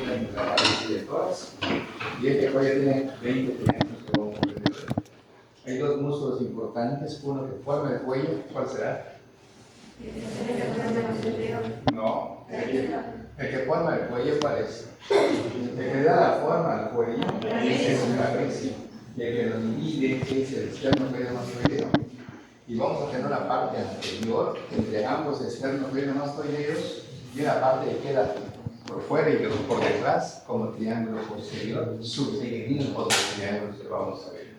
tiene la cabeza y el tórax. Y este cuello tiene 20 triángulos que vamos a ver. Hay dos músculos importantes, uno que forma el cuello, ¿cuál será? No, el que forma el cuello, ¿cuál es? El que da la forma al cuello es el trapecio, y el que lo divide es el esternocleidomastoideo. Y vamos a tener una parte anterior entre ambos esternocleidomastoideos y una parte que queda por fuera y por detrás como triángulo posterior, subdividido por los triángulos que vamos a ver.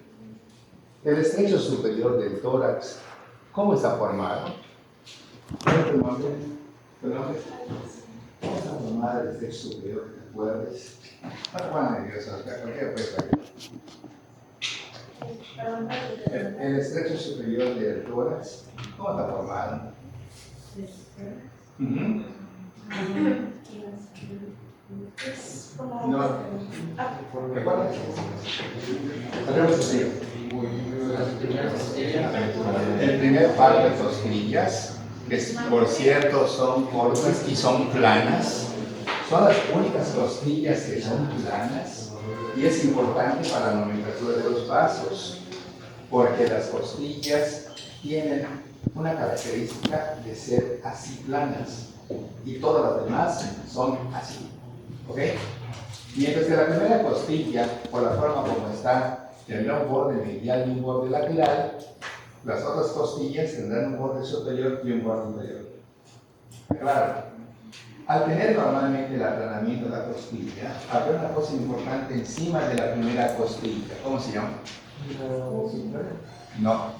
El estrecho superior del tórax, ¿cómo está formado? ¿Cuál es tu nombre? ¿Tu nombre? ¿Cómo está formado el estrecho superior? ¿Te acuerdas? No te pongas nervioso, cualquiera puede saber. El estrecho superior del tórax, ¿cómo está formado? No, ¿te acuerdas? Tenemos así. El primer par de costillas, que por cierto son cortas y son planas, son las únicas costillas que son planas, y es importante para la nomenclatura de los vasos, porque las costillas tienen una característica de ser así planas, y todas las demás son así. ¿Ok? Mientras que la primera costilla, por la forma como está, tendrá un borde medial y un borde lateral, las otras costillas tendrán un borde superior y un borde inferior. Claro, al tener normalmente el aplanamiento de la costilla, habrá una cosa importante encima de la primera costilla. ¿Cómo se llama? No.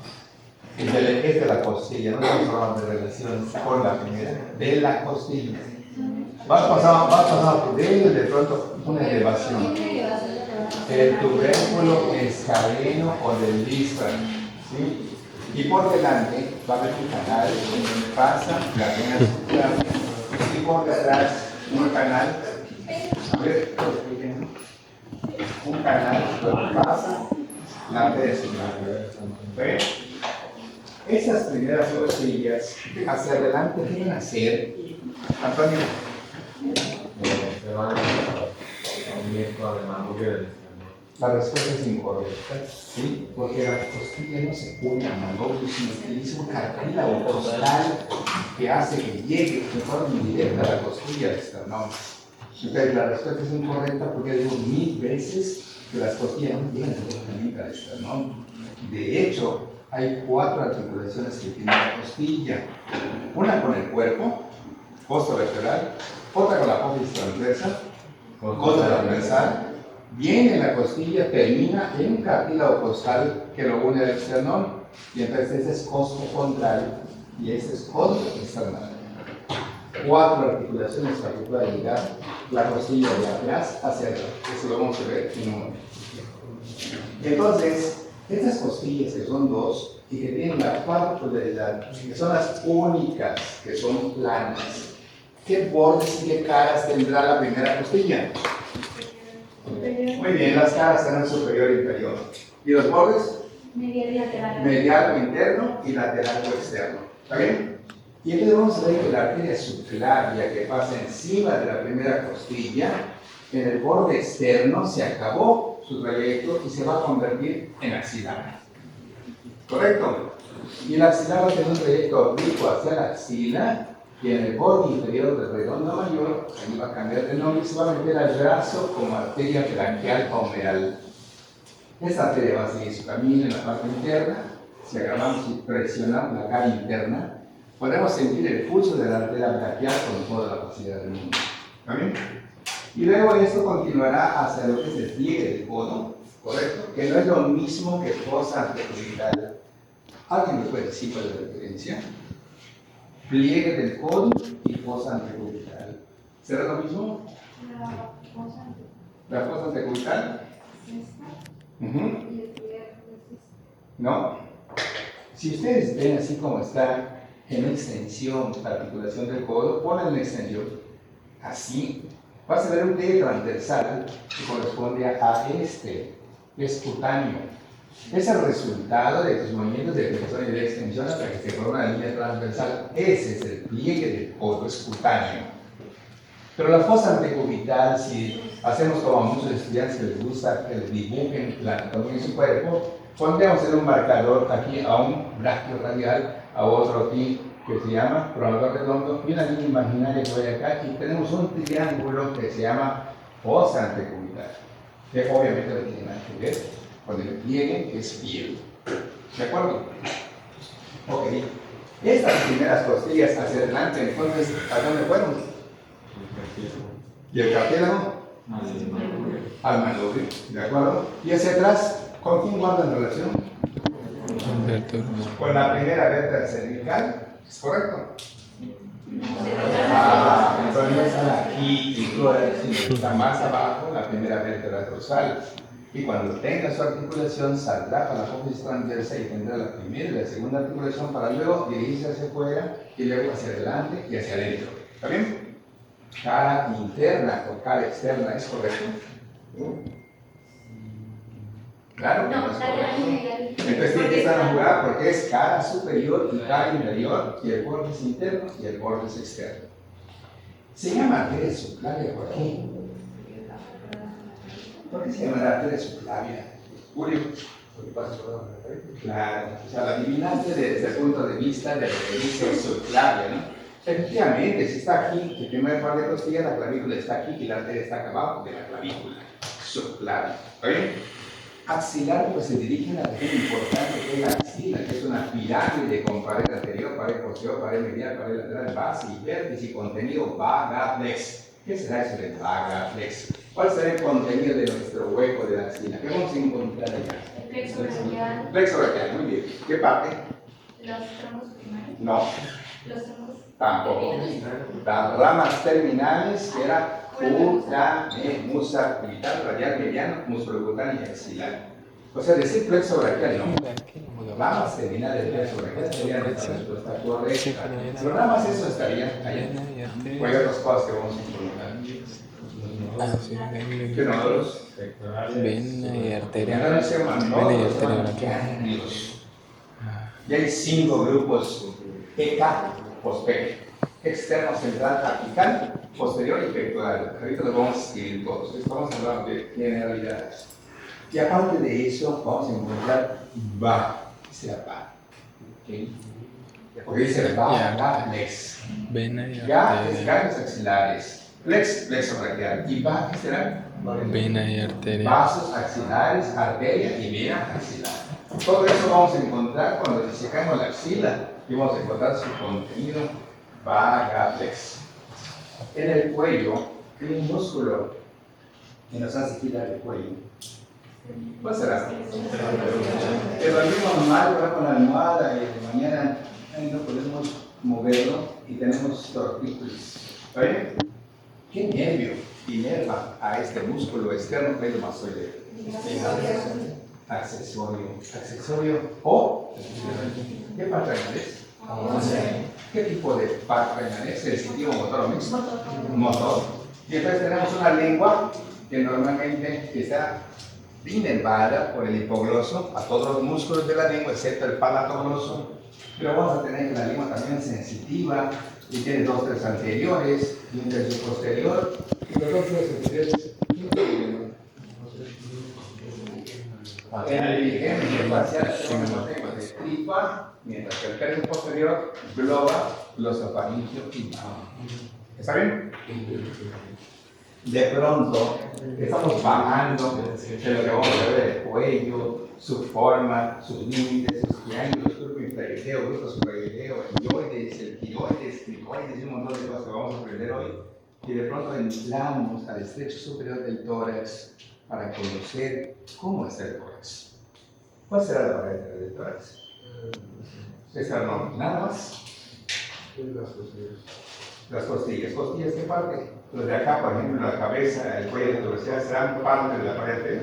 Es de la costilla, no estamos hablando de relación con la primera, de la costilla. Vas pasando por ello y de pronto una elevación. El tubérculo escaleno o del distal, ¿sí? Y por delante va a haber un canal donde pasa la vena subclavia y por detrás un canal, a ver, un canal donde pasa la vena subclavia. ¿Ve? Esas primeras costillas hacia adelante deben hacer, Antonio. La respuesta es incorrecta, ¿sí? Porque la costilla no se pone a manobrio, sino que utiliza un cartílago costal que hace que llegue de forma indirecta a la costilla del esternón. Entonces, la respuesta es incorrecta porque digo 1000 veces que las costillas no llegan directamente al esternón. De hecho, hay 4 articulaciones que tienen la costilla. Una con el cuerpo, costo-vertebral, otra con la apófisis transversa, costo-transversal, viene en la costilla, termina en un cartílago costal que lo une al esternón, y entonces ese es costo-contrario y ese es costo-external. 4 articulaciones para que pueda llegar la costilla de atrás hacia adelante. Eso lo vamos a ver en un momento. Entonces, estas costillas que son 2 y que tienen la particularidad, que son las únicas que son planas, ¿qué bordes y qué caras tendrá la primera costilla? Muy bien, las caras serán superior e inferior. ¿Y los bordes? Medial y lateral. Medial o interno y lateral o externo. ¿Está bien? Y entonces vamos a ver que la arteria subclavia que pasa encima de la primera costilla, en el borde externo se acabó su trayecto y se va a convertir en axilar. ¿Correcto? Y el axilar va a tener un trayecto oblicuo hacia la axila, y en el borde inferior del redondo mayor, ahí va a cambiar de nombre y se va a meter al brazo como arteria branquial humeral. Esta arteria va a seguir su camino en la parte interna. Si agarramos y presionamos la cara interna, podemos sentir el pulso de la arteria braquial con toda la facilidad del mundo. ¿Está bien? Y luego esto continuará hacia lo que es el pliegue del codo, ¿correcto? Que no es lo mismo que fosa antecubital. ¿Alguien me puede decir cuál es la diferencia? Pliegue del codo y fosa antecubital. ¿Será lo mismo? ¿La fosa antecubital? No. Si ustedes ven así como está en extensión, la articulación del codo, ponen la extensión así. Vas a ver un pliegue transversal que corresponde a este, que es cutáneo. Es el resultado de tus movimientos de flexión y de extensión hasta que se forma una línea transversal. Ese es el pliegue del codo, es cutáneo. Pero la fosa antecubital, si hacemos como a muchos estudiantes que les gusta que les dibujen la anatomía de su cuerpo, pondríamos en un marcador aquí a un bráqueo radial, a otro aquí que se llama pronador redondo, y una línea imaginaria que voy acá, y tenemos un triángulo que se llama fosa antecubital, que obviamente no tiene nada que ver con el pliegue, que es piel. ¿De acuerdo? Ok. Estas primeras costillas hacia adelante, entonces, ¿a dónde fueron? ¿Y el cartílago? Al manubrio, ¿de acuerdo? Y hacia atrás, ¿con quién guardan relación? Con la primera vértebra cervical, ¿es correcto? Entonces aquí está más abajo la primera vértebra dorsal. Y cuando tenga su articulación, saldrá para la apófisis transversa y tendrá la primera y la segunda articulación para luego dirigirse hacia afuera y luego hacia adelante y hacia adentro. ¿Está bien? Cara interna o cara externa, ¿es correcto? Claro que no es correcto. Entonces tiene que estar jugada porque es cara superior y cara inferior, y el vórtice interno y el vórtice externo. Se llama arteria subclavia por aquí. ¿Por qué se llama la arteria subclavia? Julio. Claro, o sea, la adivinaste desde el punto de vista de lo que dice subclavia, ¿no? Efectivamente, si está aquí, el primer par de costillas, la clavícula está aquí y la arteria está acá abajo de la clavícula. Subclavia. ¿Está bien? Axilar, pues se dirige a la región importante que es la axila, que es una pirámide con pared anterior, pared posterior, pared medial, pared lateral, base y vértice y contenido vaga-flex. ¿Qué será eso de vaga-flex? ¿Cuál será el contenido de nuestro hueco de la axila? ¿Qué vamos a encontrar allá? Plexo braquial. Plexo braquial, muy bien. ¿Qué parte? Los tramos primarios. No, Los tramos. tampoco. Las ramas terminales, que era musa orbital, radial, mediano, músculo cutáneo y axilar. O sea, decir plexo braquial no. Ramas terminales del plexo braquial serían la respuesta correcta. Pero nada más eso estaría ahí. O hay otras cosas que vamos a encontrar. ¿Qué nódulos? Vena y arteria. Ya no se llaman Vena y nódulos, se arteria llaman braquial. ganglios. Y hay 5 grupos EK, posterior, externo, central, apical, posterior y pectoral. Ahorita los vamos a escribir todos. Estamos hablando de generalidades. Y aparte de eso, vamos a encontrar va, será va. ¿Okay? Porque dice va, flex. Vena y Ya es arteria. ganglios axilares. Flex, plexo braquial. ¿Y va qué será? Vena y arteria. Vasos axilares, arteria y vena axilar. Todo eso vamos a encontrar cuando disecamos la axila y vamos a encontrar su contenido vaga-flex. En el cuello hay un músculo que nos hace girar el cuello. ¿Cuál será? Que dormimos mal, ¿verdad? Con la almohada y de mañana no podemos moverlo y tenemos tortícolis. ¿Está bien? ¿Qué nervio inerva a este músculo externo pedomastoideo? Accesorio o ¿qué parte renal es? ¿Qué tipo de parte renal es? ¿Sensitivo, motor o mixto? Motor. Y entonces tenemos una lengua que normalmente está inervada por el hipogloso a todos los músculos de la lengua excepto el palatogloso. Pero vamos a tener que la lengua también es sensitiva y tiene 2 3 anteriores y un tercio posterior y los 2 3 anteriores. En el epigéneo facial tenemos lengua de tripa, mientras que el tercio posterior globa glosofaringio y mama. ¿Está bien? De pronto estamos bajando de lo que vamos a ver del cuello, su forma, sus límites, sus triángulos, grupo infrarigueo, grupo suprarigueo, hemioides, el tiroides, cricoides y un montón de cosas que vamos a aprender hoy. Y de pronto entramos al estrecho superior del tórax para conocer cómo está el tórax. ¿Cuál será la pared del tórax? Esta no, nada más. Las costillas. ¿Costillas qué parte? Los de acá, por ejemplo, la cabeza, el cuello de la torácica serán parte de la pared.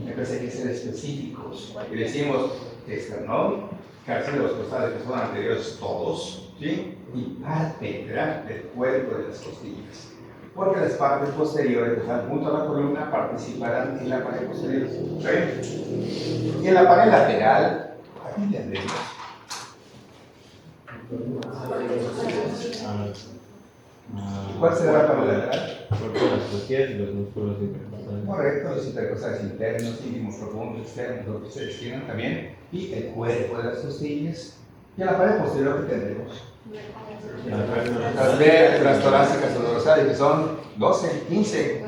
Entonces hay que ser específicos. Y decimos esternón, cabeza de los costales que son anteriores todos, ¿sí? Y parte, ¿verdad?, del cuerpo de las costillas. Porque las partes posteriores que están junto a la columna participarán en la pared posterior. ¿Sí? Y en la pared lateral, aquí tendremos ¿Cuál será la paralateral? Porque las costillas y los músculos intercostales. Correcto, los intercostales internos, íntimos, profundos, externos, lo que ustedes quieran también. Y el cuerpo de las costillas. Y en la pared posterior que tendremos las vértebras torácicas o dorsales, que son 12, 15,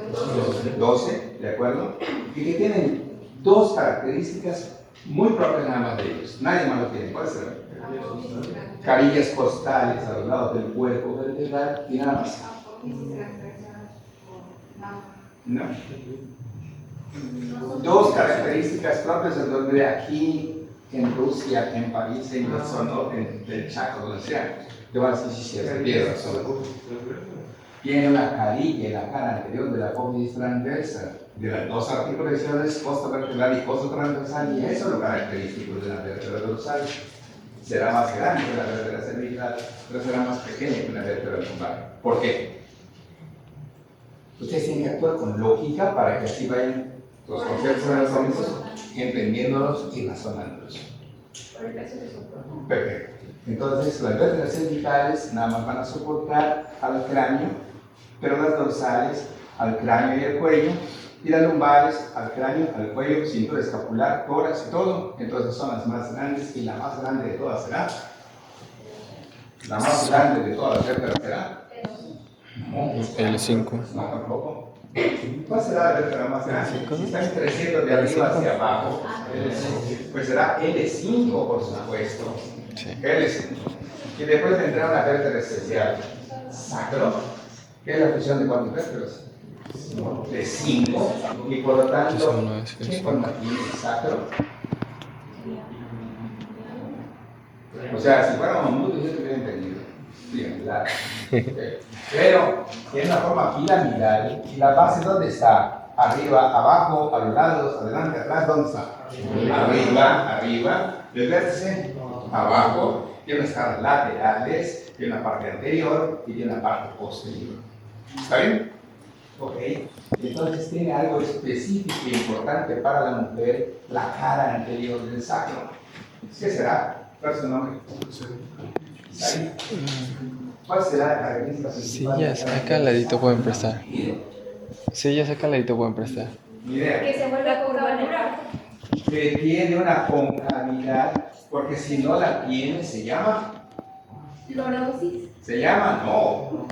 12, ¿de acuerdo? Y que tienen dos características muy propias nada más de ellos. Nadie más lo tiene. ¿Cuáles serán? Carillas costales a los lados del cuerpo vertebral y nada más. No. Dos características propias en donde aquí, en Rusia, en París, en la zona, en el Chaco, donde sea, te van a decir si es piedra. Tiene una carilla en la cara anterior de la apófisis transversa, de las dos articulaciones, costa vertebral y costa transversal, y eso es lo característico de la vértebra dorsal. Será más grande que la vértebra cervical, pero será más pequeña que una vértebra lumbar. ¿Por qué? Ustedes tienen que actuar con lógica para que así vayan los conceptos anatómicos entendiéndolos y razonándolos. Perfecto. Entonces, las vértebras cervicales nada más van a soportar al cráneo, pero las dorsales al cráneo y al cuello, y las lumbares al cráneo, al cuello, cintura escapular, tórax y todo. Entonces son las más grandes, y la más grande de todas será. La más grande de todas las vértebras será. L5. No, tampoco. ¿Cuál será la vértebra más grande? Si están creciendo de arriba hacia abajo, pues será L5, por supuesto. Sí. L5. Y después vendrá una vértebra especial, sacro, que es la fusión de cuántas vértebras. De 5, y por lo tanto, ¿qué forma tiene el sacro? O sea, si fuera un mundo, yo te hubiera entendido. Bien, claro. Okay. Pero tiene una forma piramidal, y la base, ¿dónde está? Arriba, abajo, a los lados, adelante, atrás, ¿dónde está? Arriba, el vértice, abajo, tiene unas caras laterales, tiene una parte anterior y tiene una parte posterior. ¿Está bien? Ok, entonces tiene algo específico e importante para la mujer, la cara anterior del sacro. ¿Qué será? ¿Cuál es su nombre? ¿Ahí? ¿Cuál será la característica principal? Sillas acá al ladito pueden prestar. Sillas acá al ladito pueden prestar. Ni idea. Que se vuelva curva. Que tiene una concavidad, porque si no la tiene, se llama. Lorosis. Se llama, no.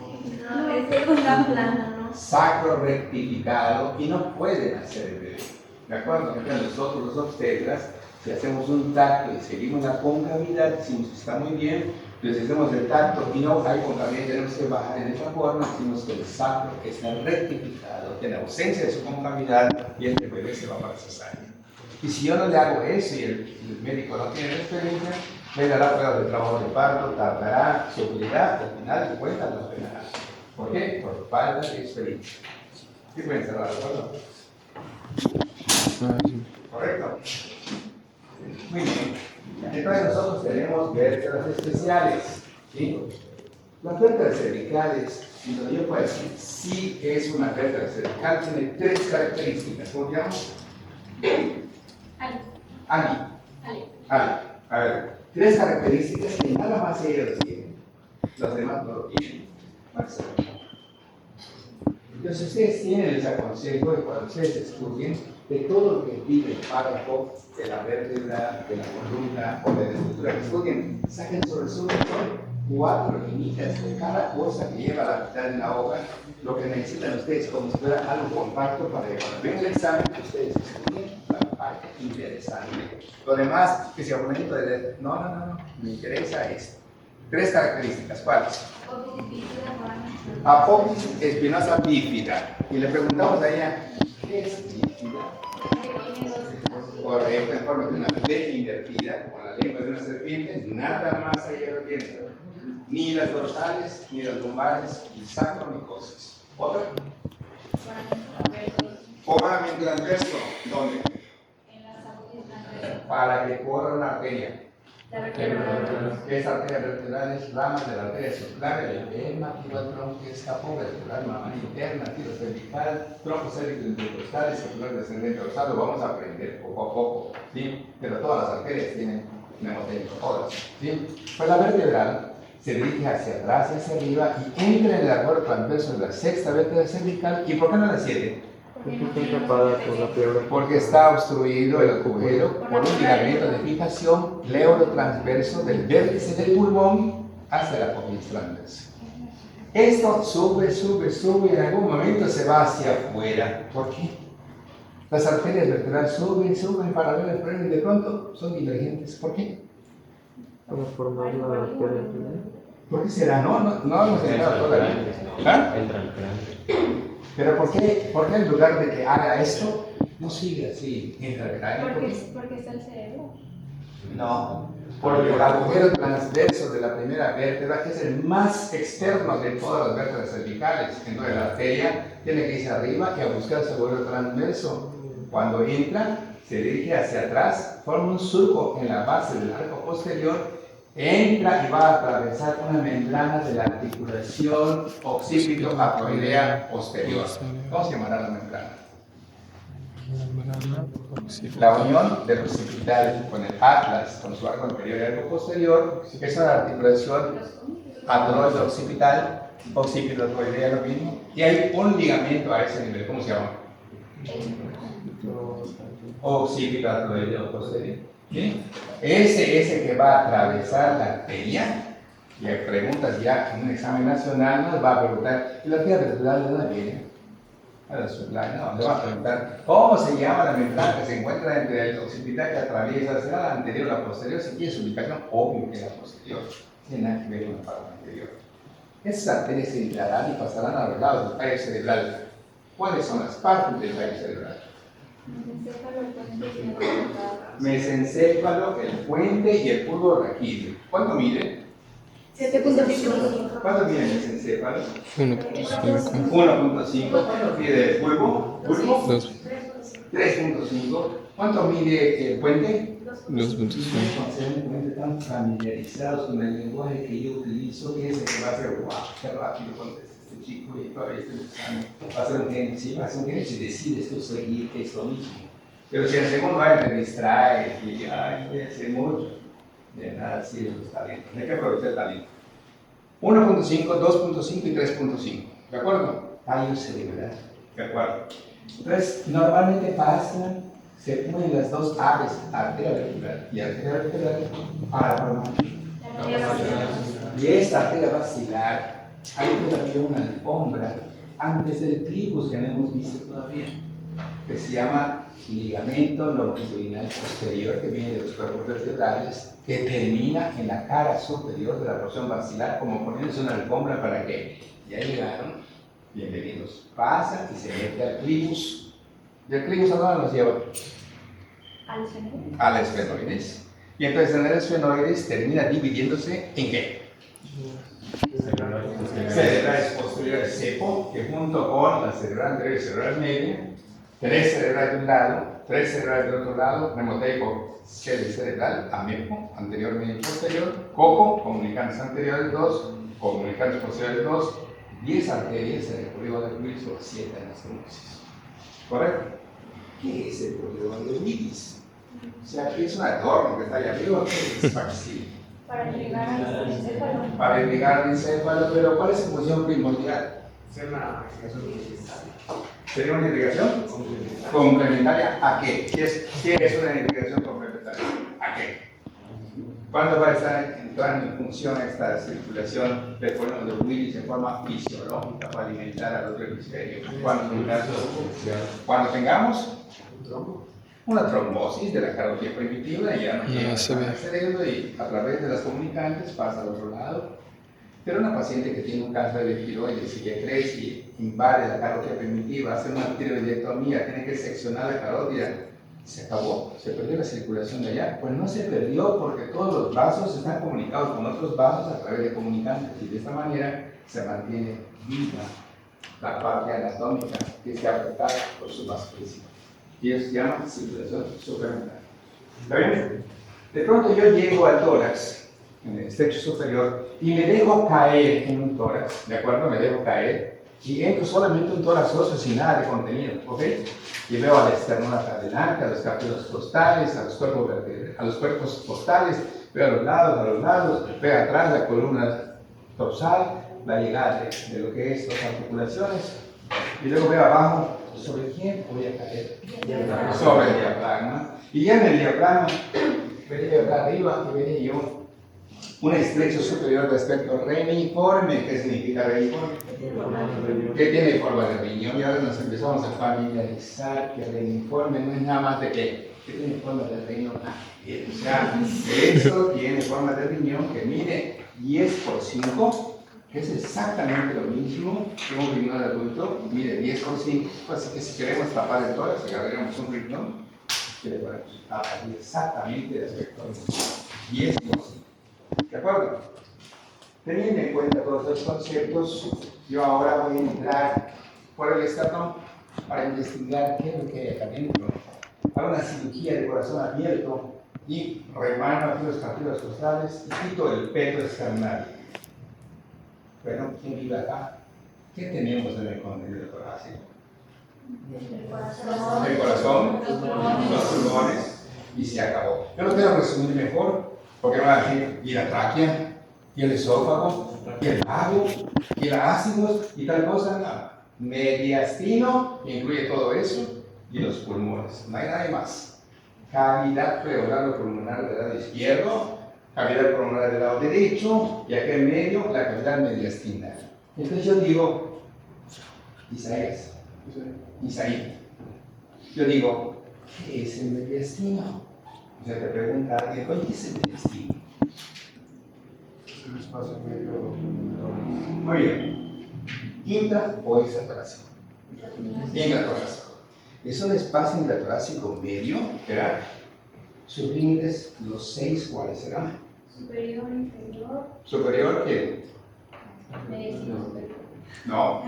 No, es una plana, ¿no? Sacro rectificado, y no pueden hacer el bebé. ¿De acuerdo? Entonces nosotros los obstetras, si hacemos un tacto y seguimos la concavidad, decimos que está muy bien, pero si hacemos el tacto y no hay concavidad, tenemos que bajar en esta forma, decimos que el sacro está rectificado, tiene ausencia de su concavidad, y el bebé se va para cesárea. Y si yo no le hago eso y el médico no tiene experiencia, me dará pruebas de trabajo de parto, tardará, sufrirá, al final de cuentas no penará. ¿Por qué? Por falta de experiencia. ¿Qué pueden cerrar, de acuerdo? ¿Correcto? Muy bien. Entonces nosotros tenemos vértebras especiales. ¿Sí? Las vértebras cervicales, donde yo puedo decir sí es una vértebra cervical, tiene tres características. ¿Cómo se llama? Ali. A ver, tres características que nada más ellos tienen. Los demás no lo tienen. Entonces ustedes tienen, les aconsejo que cuando ustedes estudien de todo lo que pide el párrafo de la vértebra, de la columna o de la estructura que estudien, saquen su resumen con 4 líneas de cada cosa que lleva la mitad de la hoja, lo que necesitan ustedes como si fuera algo compacto para que cuando venga el examen ustedes estudien la parte interesante. Lo demás, que si a momento de leer, no, me interesa esto. Tres características, ¿cuáles? Apófisis espinosa bífida. Y le preguntamos a ella, ¿qué es bífida? Correcto, en forma de una B invertida, con la lengua de una serpiente, nada más ella lo tiene. Ni las dorsales, ni las lumbares, ni sacro, ni cosas. ¿Otra? Foramen transverso, ¿dónde? Para que corra una arteria. ¿Qué es arteria vertebral? Es rama de la arteria circular, el edema, el tronco escapo vertebral, mamá interna, tiro cervical, tronco cérvico intercostal, escapular descendente dorsal. Lo vamos a aprender poco a poco, ¿sí? Pero todas las arterias tienen mnemotecnia, todas, ¿sí? Pues la vertebral se dirige hacia atrás y hacia arriba y entra en el arco transverso de la sexta vértebra cervical. ¿Y por qué no la 7? Porque está tapada por la piedra. Porque está obstruido el agujero por un ligamento de fijación pleurotransverso del vértice del pulmón hacia la apófisis transversa. Esto sube, sube, sube y en algún momento se va hacia afuera. ¿Por qué? Las arterias vertebrales suben, suben paralelas, pero de pronto son divergentes. ¿Por qué? Para formar la arteria final. ¿Por qué será? No hemos llegado todavía. ¿Ah? Entra el cráneo. Pero ¿por qué en lugar de que haga esto, no sigue así, entra el cráneo? ¿Por qué? Porque está el cerebro. No, porque el agujero transverso de la primera vértebra, que es el más externo de todas las vértebras cervicales, entonces la arteria tiene que irse arriba y a buscar ese agujero transverso. Cuando entra, se dirige hacia atrás, forma un surco en la base del arco posterior, entra y va a atravesar una membrana de la articulación occipito-acroidea posterior. ¿Cómo se llamará la membrana? La unión del occipital con el atlas, con su arco anterior y arco posterior, es una articulación atroide-occipital, occipito-acroidea lo mismo, y hay un ligamento a ese nivel, ¿cómo se llama? Occipito-acroideo posterior. ¿Sí? Ese que va a atravesar la arteria, y hay preguntas ya en un examen nacional, nos va a preguntar, ¿y la arteria vertebral de dónde viene? No, le va a preguntar, ¿cómo se llama la membrana que se encuentra entre el occipital que atraviesa? ¿Será la anterior o la posterior? Si quiere su ubicación, obvio que la posterior. Tiene nada que ver con la parte anterior. Esas arterias se inflarán y pasarán a los lados del tallo cerebral. ¿Cuáles son las partes del tallo cerebral? Mesencéfalo, el puente y el bulbo raquídeo. ¿Cuánto mide? 7.5. ¿Cuánto mide el mesencéfalo? 1.5. 1.5. ¿Cuánto mide el bulbo? ¿Bulbo? 2. 3.5. ¿Cuánto mide el puente? 2.5. Constantemente tan familiarizados con el lenguaje que yo utilizo, que es el que va a hacer, wow, qué rápido contesta este chico y todavía este examen. Va a ser un genio, sí, va a ser un genio si decides tú seguir, que es lo mismo. Pero si en el segundo año te distraes y ay, voy a hacer mucho, de nada sirve los talentos. Hay que aprovechar el talento. 1.5, 2.5 y 3.5. ¿De acuerdo? Tallo cerebral. ¿De acuerdo? Entonces, normalmente pasan, se unen las dos aves, arteria vertebral y arteria vertebral, para formar. Y esta arteria basilar, hay todavía una alfombra antes del clivus que no hemos visto todavía, que se llama ligamento longitudinal posterior, que viene de los cuerpos vertebrales, que termina en la cara superior de la porción basilar, como poniéndose una alfombra para que ya llegaron, bienvenidos. Pasa y se mete al clivus. ¿Del clivus a dónde nos lleva? A la esfenoides. Y entonces en el esfenoides termina dividiéndose en qué? Cerebrales posteriores cepo, que junto con la cerebral anterior y cerebral media, 3 cerebrales de un lado, 3 cerebrales del otro lado, remoteico cerebral, amepo, anterior, medio y posterior, coco, comunicantes anteriores 2, comunicantes posteriores 2, 10 arterias en el polígono de Willis o 7 en las sinusis. ¿Correcto? ¿Qué es el polígono de Willis? O sea, ¿qué es un adorno que está allá arriba? ¿Qué es fácil? Para llegar al encéfalo. Para llegar al encéfalo, pero ¿cuál es su función primordial? ¿Sería una irrigación? ¿Complementaria a qué? ¿Qué es una irrigación complementaria? ¿A qué? ¿Cuándo va a estar entrando en función esta circulación del polígono de Willis en forma fisiológica para alimentar al otro hemisferio? Cuando tengamos una trombosis de la carótida primitiva, ya no llega al cerebro y a través de las comunicantes pasa al otro lado. Pero una paciente que tiene un cáncer de tiroides y que crece y invade la carótida primitiva, hace una tiroidectomía, tiene que seccionar la carótida, se acabó, se perdió la circulación de allá. Pues no se perdió porque todos los vasos están comunicados con otros vasos a través de comunicantes y de esta manera se mantiene viva la parte anatómica que está afectada por su vaso principal. Y eso se llama circulación suplementaria. ¿Está bien? De pronto yo llego al tórax, en el estrecho superior, y me dejo caer en un tórax, ¿de acuerdo? Me dejo caer, y entro solamente un tórax óseo sin nada de contenido, ¿ok? Y veo al esternón hacia adelante, a los capítulos costales, a los cuerpos postales, veo a los lados, veo atrás la columna dorsal, la llegada de lo que es las articulaciones. Y luego veo abajo, ¿sobre quién voy a caer? Sobre el diafragma. Y ya en el diafragma, veré acá arriba y veré yo un estrecho superior respecto reniforme. ¿Qué significa reniforme? Que tiene forma de riñón. Y ahora nos empezamos a familiarizar que reniforme no es nada más de que tiene forma de riñón. O sea, esto tiene forma de riñón que mide 10 por 5, que es exactamente lo mismo que un riñón adulto, mide 10 por 5. Así que si queremos tapar el tórax, agarramos un riñón que le ponemos exactamente de aspecto 10 por 5. ¿De acuerdo? Teniendo en cuenta todos los conceptos, yo ahora voy a entrar por el esternón para investigar qué es lo que hay acá adentro. Hago una cirugía de corazón abierto y remano aquí los cartílagos costales y quito el peto esternal. Bueno, ¿quién vive acá? ¿Qué tenemos en el contenido torácico? El corazón, los pulmones y se acabó. Yo lo quiero resumir mejor porque me va a decir y la tráquea, y el esófago, y el lago, y los ácidos y tal cosa. No. Mediastino incluye todo eso y los pulmones. No hay nada más. Cavidad pleoral-pulmonar del lado izquierdo, cavidad pulmonar del lado derecho y aquí en medio la cavidad mediastina. Entonces yo digo, Isaías, yo digo, ¿qué es el mediastino? O sea, te pregunta alguien, oye, ¿qué es el mediastino? El espacio medio. Muy bien. Intra o extratorácico. Intratorácico. Es un espacio intratorácico medio, ¿verdad? Sus límites, los 6, ¿cuáles serán? Superior, inferior, Superior, ¿qué? No.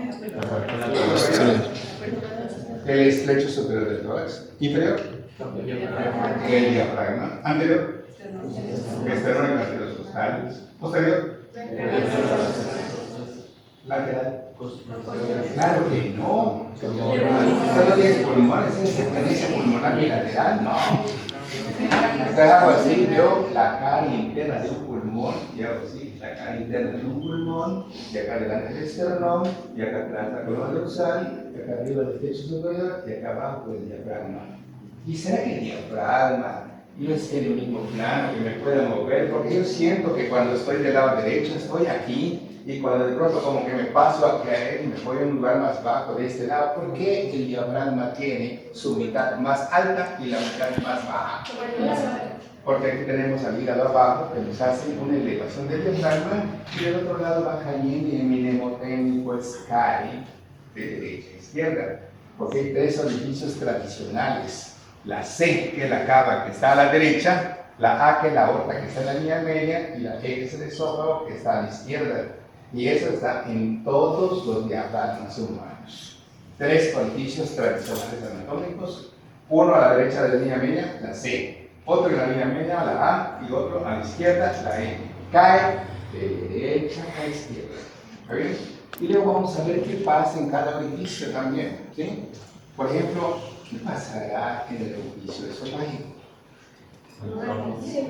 El estrecho superior del tórax. Inferior. El diafragma. Anterior. Esternón y cartílagos costales. Posterior. Lateral. Claro que no. Usted no tiene pulmones, es tendencia pulmonar bilateral, no. Usted hago así, veo la cara interna de un pulmón, y hago así, la cara interna de un pulmón, y acá delante el esternón, y acá atrás la columna dorsal, y acá arriba el techo superior, y acá abajo el diafragma. ¿Y será que el diafragma no es en el mismo plano que me pueda mover? Porque yo siento que cuando estoy del lado derecho estoy aquí, y cuando de pronto como que me paso a caer y me voy a un lugar más bajo de este lado, ¿por qué el diafragma tiene su mitad más alta y la mitad más baja? Porque aquí tenemos al hígado abajo que nos hace una elevación del diafragma y del otro lado va cayendo y el mnemotécnico pues cae de derecha a izquierda. Porque hay 3 orificios tradicionales. La C, que es la cava que está a la derecha, la A, que es la aorta que está en la línea media, y la E, que es el esófago que está a la izquierda. Y eso está en todos los diafragmas humanos. 3 orificios tradicionales anatómicos, uno a la derecha de la línea media, la C, otro en la línea media, la A, y otro a la izquierda, la E. Cae de derecha a izquierda. ¿Está bien? Y luego vamos a ver qué pasa en cada orificio también. ¿Sí? Por ejemplo, ¿qué pasará en el orificio esofágico?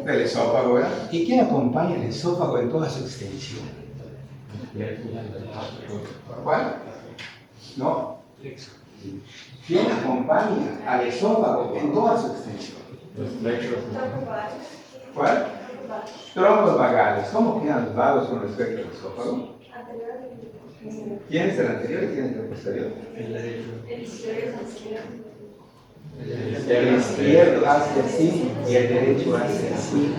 Del esófago, ¿verdad? ¿Y quién acompaña el esófago en toda su extensión? ¿Cuál? ¿No? ¿Quién acompaña al esófago en toda su extensión? ¿Cuál? Troncos vagales. ¿Cómo quedan los vagos con respecto al esófago? ¿Quién es el anterior y quién es el posterior? El izquierdo hace así y el derecho hace así.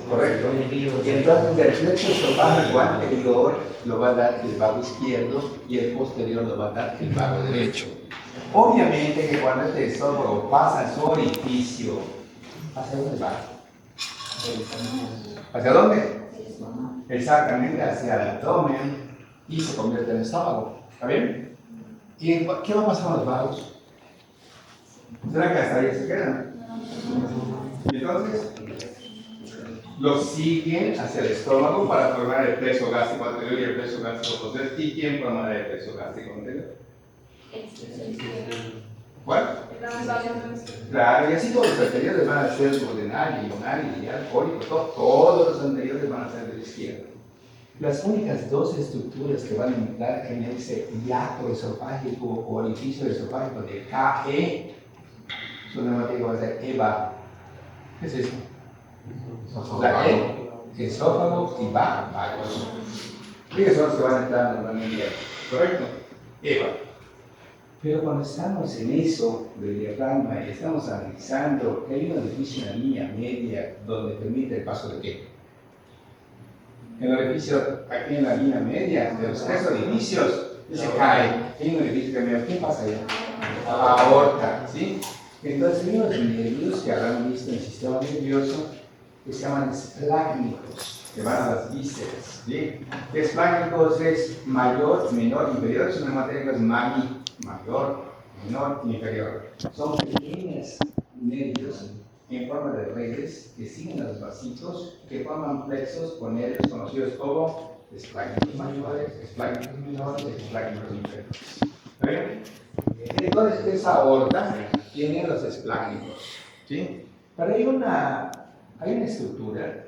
Correcto. Y entonces el flecho esofágico anterior lo va a dar el vago izquierdo y el posterior lo va a dar el vago derecho. Obviamente que cuando este esófago pasa su orificio, ¿hacia dónde va? ¿Hacia dónde? Exactamente hacia el abdomen y se convierte en estómago. ¿Está bien? ¿Y qué va a pasar con los vagos? ¿Será que hasta ahí se quedan? Y entonces los siguen hacia el estómago para formar el plexo gástrico anterior y el plexo gástrico posterior. ¿Y quién formará el plexo gástrico anterior? ¿Cuál? Claro, y así todos los anteriores van a ser duodenal, ionar, iliar, cólico, todos los anteriores van a ser de la izquierda. Las únicas dos estructuras que van a entrar en ese hiato esofágico o orificio esofágico de KE son una materia que va a ser EVA. ¿Qué es eso? La E, esófago y vagos. ¿Qué son los que van a entrar normalmente? ¿Correcto? EVA. Pero cuando estamos en eso del diafragma y estamos analizando que hay un orificio en la línea media donde permite el paso de qué? El orificio aquí en la línea media de los tres orificios se cae. Hay un orificio que me ¿qué pasa allá? Aorta, ¿sí? Entonces hay unos nervios que habrán visto en el sistema nervioso que se llaman esplácnicos, que van a las vísceras, ¿sí? Esplácnicos es mayor, menor, inferior, es una materia que es mayor, menor, inferior. Son pequeños nervios en forma de redes que siguen a los vasitos que forman plexos con nervios conocidos como esplácnicos mayores, esplácnicos menores, esplácnicos inferiores. ¿Ven? Entonces esa aorta tiene los esplácnicos, ¿sí? Pero hay una estructura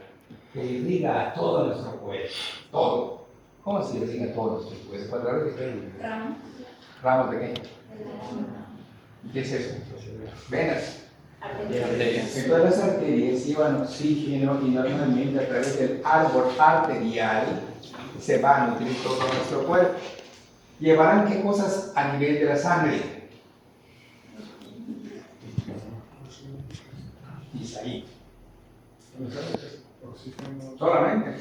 que irriga a todo nuestro cuerpo, todo. ¿Cómo se irriga a todo nuestro cuerpo? ¿A través de qué? Ramos. ¿Ramos de qué? ¿Qué es eso? Venas. Entonces las arterias llevan oxígeno y normalmente a través del árbol arterial se va a nutrir todo nuestro cuerpo. ¿Llevarán qué cosas a nivel de la sangre? Isaí. Solamente.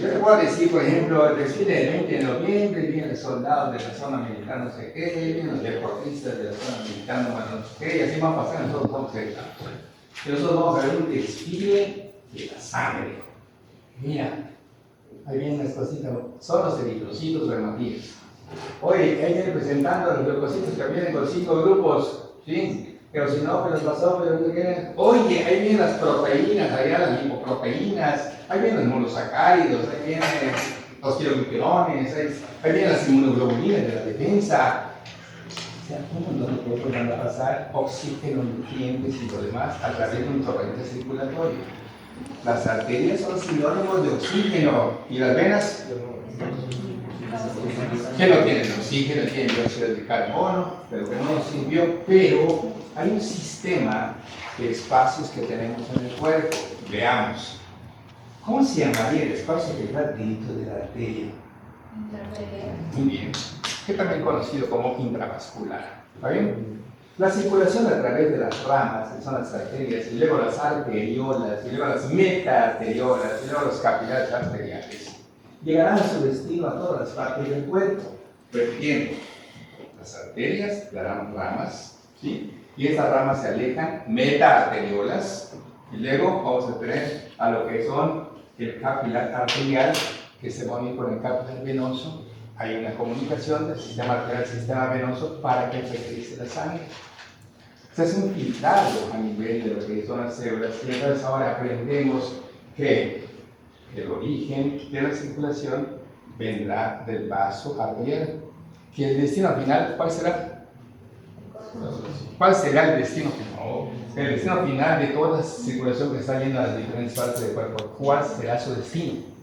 Yo te puedo decir, por ejemplo, el desfile del 20 de noviembre, vienen los soldados de la zona militar no sé qué, vienen los deportistas de la zona militar no sé qué, y así van a pasar, nosotros vamos a ver. Y nosotros vamos a ver un desfile de la sangre. Mira, ahí vienen las cositas, son los eritrocitos o hematíes. Oye, ahí vienen presentando los leucocitos que vienen con 5 grupos, ¿sí? Eosinófilos, basófilos, oye, ahí vienen las proteínas, allá las lipoproteínas, ahí vienen los monosacáridos, ahí vienen los quiroglicerones, ahí vienen las inmunoglobulinas de la defensa. O sea, un montón de cosas van a pasar, oxígeno, nutrientes y lo demás a través de un torrente circulatorio. Las arterias son sinónimos de oxígeno y las venas que no tienen oxígeno, tienen dióxido de carbono, pero que no nos sirvió, pero hay un sistema de espacios que tenemos en el cuerpo. Veamos. ¿Cómo se llamaría el espacio que está dentro de la arteria? Muy bien. Que también conocido como intravascular. ¿Está bien? La circulación a través de las ramas, que son las arterias, y luego las arteriolas, y luego las metaarteriolas, y luego los capilares arteriales, llegarán a su destino a todas las partes del cuerpo. Repitiendo, las arterias darán ramas, ¿sí? Y estas ramas se alejan, metaarteriolas, y luego vamos a tener a lo que son el capilar arterial, que se va a unir con el capilar venoso. Hay una comunicación del sistema arterial al sistema venoso para que regrese la sangre. Se hace un filtrado a nivel de lo que son las células, y entonces ahora aprendemos que el origen de la circulación vendrá del vaso arterial. Que el destino final, ¿cuál será? ¿Cuál será el destino final? El destino final de toda la circulación que está yendo a las diferentes partes del cuerpo. ¿Cuál será su destino?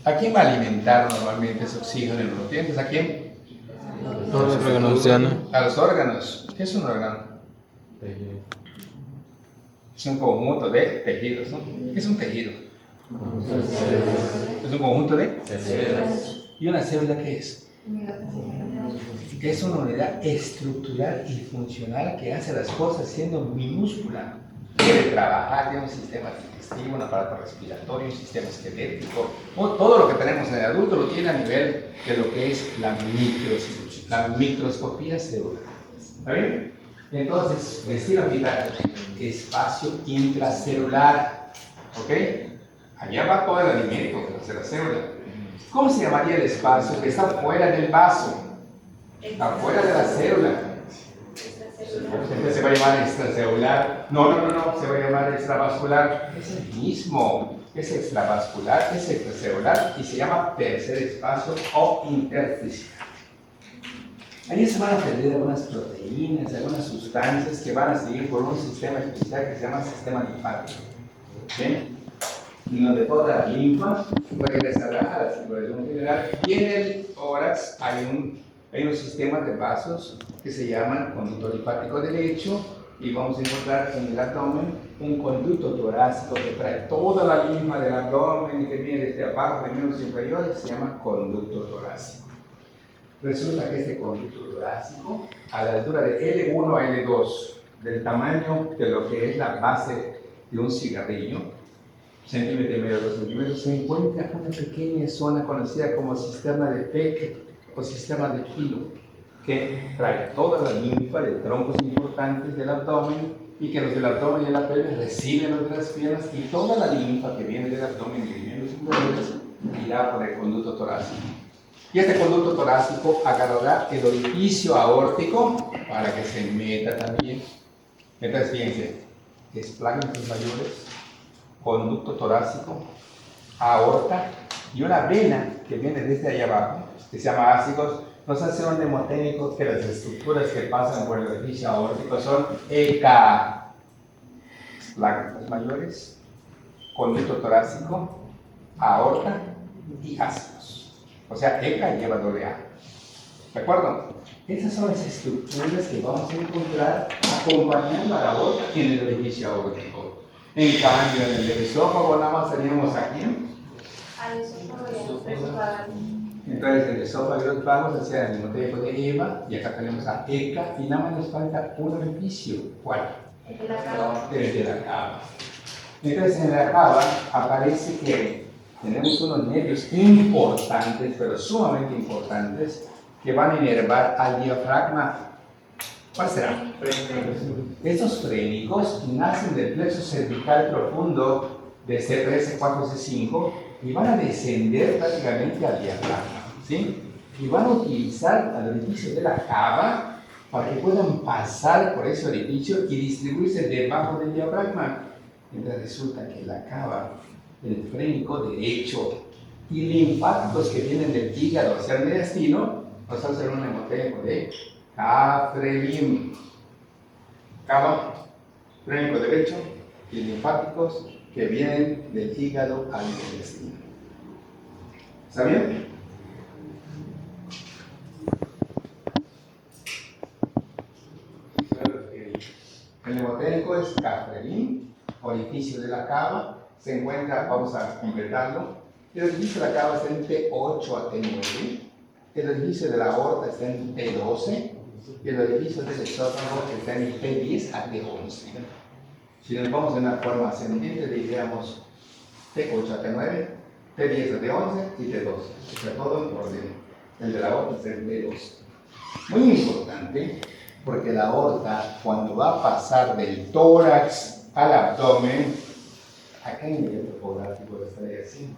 ¿A quién va a alimentar normalmente ese oxígeno y los nutrientes? ¿A quién? A los órganos. ¿Qué es un órgano? Es un conjunto de tejidos, ¿no? ¿Qué es un tejido? Es un conjunto de células. ¿Y una célula qué es? Es una unidad estructural y funcional que hace las cosas siendo minúscula. Debe trabajar, tiene un sistema digestivo, un aparato respiratorio, un sistema esquelético. Todo lo que tenemos en el adulto lo tiene a nivel de lo que es la microscopía celular. ¿Está bien? Entonces, destino vital, espacio intracelular. ¿Ok? Allá va todo el alimento de la célula. ¿Cómo se llamaría el espacio que está fuera del vaso? Afuera de la célula. Entonces se va a llamar extracelular. No, se va a llamar extravascular. Es el mismo. Es extravascular, es extracelular y se llama tercer espacio o intersticial. Ahí se van a perder algunas proteínas, algunas sustancias que van a seguir por un sistema especial que se llama sistema linfático. ¿Sí? en donde toda la linfa regresará a la circulación general. Y en el tórax hay unos sistemas de vasos que se llaman conducto linfático derecho, y vamos a encontrar en el abdomen un conducto torácico que trae toda la linfa del abdomen y que viene desde abajo de miembros inferiores, se llama conducto torácico. Resulta que este conducto torácico, a la altura de L1 a L2, del tamaño de lo que es la base de un cigarrillo, centímetro y medio, 2 centímetros, se encuentra una pequeña zona conocida como cisterna de Peck o cisterna de Kilo, que trae toda la linfa de troncos importantes del abdomen y que los del abdomen y la pelvis reciben los de las piernas, y toda la linfa que viene del abdomen y de miembros inferiores irá por el conducto torácico. Y este conducto torácico agarrará el orificio aórtico para que se meta también. Entonces, fíjense, espláncnicos mayores, conducto torácico, aorta y una vena que viene desde ahí abajo, que se llama ácidos. Nos hace un mnemotécnico que las estructuras que pasan por el orificio aórtico son ECA, espláncnicos mayores, conducto torácico, aorta y ácidos. O sea, ECA lleva doble A. ¿De acuerdo? Esas son las estructuras que vamos a encontrar acompañando a la aorta en el orificio aórtico. En cambio, en el esófago nada más teníamos aquí. Al esófago y a los tres vagas. Entonces, el esófago y los vagos hacían el mismo tipo de Eva, y acá tenemos a ECA, y nada más nos falta un orificio. ¿Cuál? El de la cava. El de la cava. Entonces, en la cava aparece que tenemos unos nervios importantes, pero sumamente importantes, que van a inervar al diafragma. ¿Cuál será? Estos frénicos nacen del plexo cervical profundo de C3, C4, C5 y van a descender prácticamente al diafragma, ¿sí? Y van a utilizar al orificio de la cava para que puedan pasar por ese orificio y distribuirse debajo del diafragma. Entonces resulta que la cava, el frénico derecho y linfáticos que vienen del hígado hacia el mediastino, nos hacen un mnemotécnico de cafrelim. Cava, frénico derecho y linfáticos que vienen del hígado al intestino. ¿Está bien? El mnemotécnico es cafrelim, orificio de la cava, se encuentra, vamos a completarlo. El orificio de la cava está en T8 a T9, el orificio de la aorta está en T12 y el orificio del esófago está en T10 a T11. Si nos vamos en una forma ascendente, diríamos T8 a T9, T10 a T11 y T12. O sea, todo en orden. El de la aorta está en T12. Muy importante, porque la aorta, cuando va a pasar del tórax al abdomen, acá en el topográfico estaría así.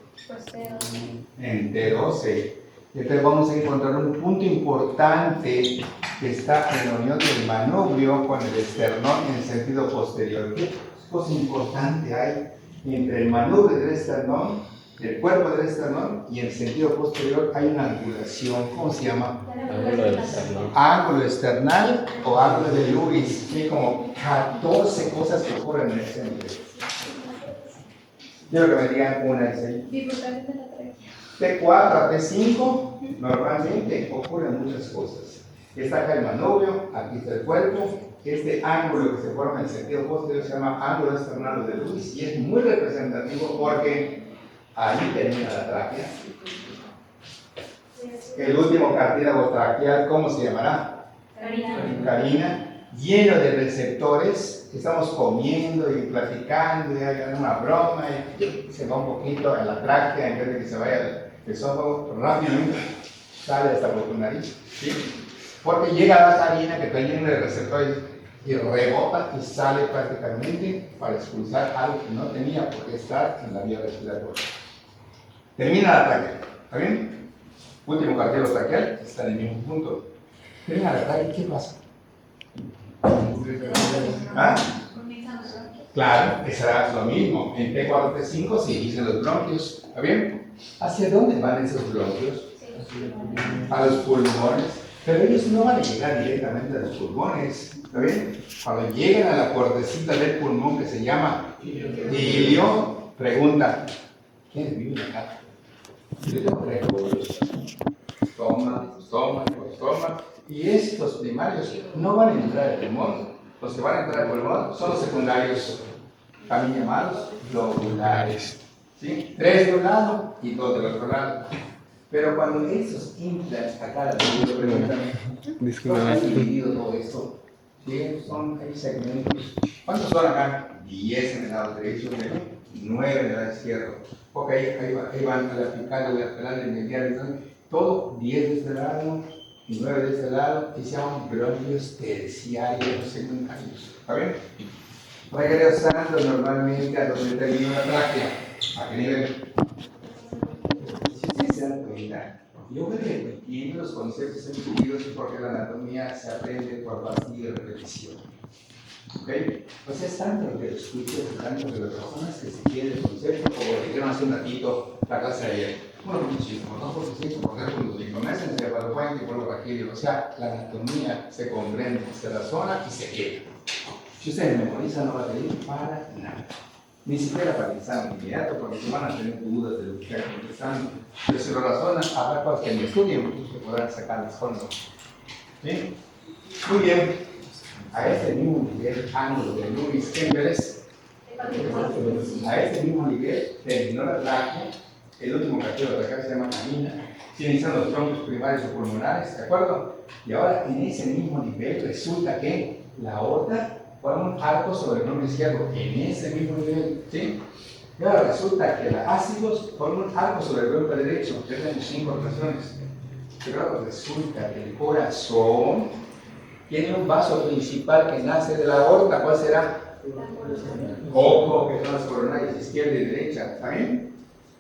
En T12. Entonces vamos a encontrar un punto importante que está en la unión del manubrio con el esternón en sentido posterior. ¿Qué cosa importante hay entre el manubrio del esternón, el cuerpo del esternón y el sentido posterior? Hay una angulación, ¿cómo se llama? Ángulo esternal o ángulo de Lewis. Hay como 14 cosas que ocurren en el centro. Quiero que me digan una de ellas. Bifurcación de la tráquea. T4 a T5 normalmente ocurren muchas cosas. Está acá el manubrio, aquí está el cuerpo. Este ángulo que se forma en el sentido posterior se llama ángulo esternal de Lewis y es muy representativo porque ahí termina la tráquea. El último cartílago traqueal, ¿cómo se llamará? Carina, lleno de receptores. Estamos comiendo y platicando y hay una broma y se va un poquito a la tráquea en vez de que se vaya el esófago, rápidamente sale hasta por tu nariz, ¿sí? Porque llega la carina que está llena de receptores y rebota y sale prácticamente para expulsar algo que no tenía por qué estar en la vía respiratoria. Termina la tráquea, ¿está bien? Último cartílago traqueal está en el mismo punto. Termina la tráquea, ¿qué pasa? ¿Ah? Claro, será lo mismo. En T4, T5 se dicen los bronquios. ¿Está bien? ¿Hacia dónde van esos bronquios? A los pulmones. Pero ellos no van a llegar directamente a los pulmones. ¿Está bien? Cuando llegan a la puertecita del pulmón que se llama ilio, pregunta, ¿Quiénes viven acá? Yo tengo 3 lóbulos. Toma. Y estos primarios no van a entrar al pulmón. Los que van a entrar al pulmón son los secundarios, también llamados lobulares. ¿Sí? 3 de un lado y 2 del otro lado. Pero cuando esos implants acá, lo pregúntame, ¿cómo han dividido todo esto? ¿Sí? Hay segmentos. ¿Cuántos son acá? 10 en el lado derecho, 9 en el lado izquierdo. Ok, ahí van a la apical, lateral, el medial, todo 10 de este lado y 9 de este lado, y se llaman bronquios terciarios secundarios. ¿Está bien? Regresando normalmente a donde termina la tráquea. ¿A qué nivel? Si ustedes se dan cuenta, yo voy repitiendo los conceptos entendidos porque la anatomía se aprende por base de repetición. ¿Ok? Pues es tanto lo que lo escuchas, tanto de las personas que se quiere el concepto, como que quieren hacer un ratito la clase de ayer. Bueno, muchísimo, 2 por 6, por 3 por 5 meses, se evalúa y por lo aquí. O sea, la anatomía se comprende, se razona y se queda. Si ustedes memorizan, no va a tener para nada. Ni siquiera para el examen inmediato, porque se van a tener dudas de lo que están contestando. Pero si lo razonan, habrá cosas que no estudien, que podrán sacar las fondos. ¿Sí? Muy bien. A este mismo nivel, ángulo de Lewis Kemperes, a este mismo nivel, terminó la tráquea, el último cachorro de acá se llama canina, inician los troncos primarios o pulmonares, ¿de acuerdo? Y ahora en ese mismo nivel resulta que la aorta forma un arco sobre el hombro izquierdo, en ese mismo nivel, ¿sí? Y ahora resulta que los ácidos forman un arco sobre el hombro derecho, que tenemos 5 rotaciones. Pero ahora resulta que el corazón tiene un vaso principal que nace de la aorta. ¿Cuál será? Ojo, que son las coronarias izquierda y derecha, ¿está bien?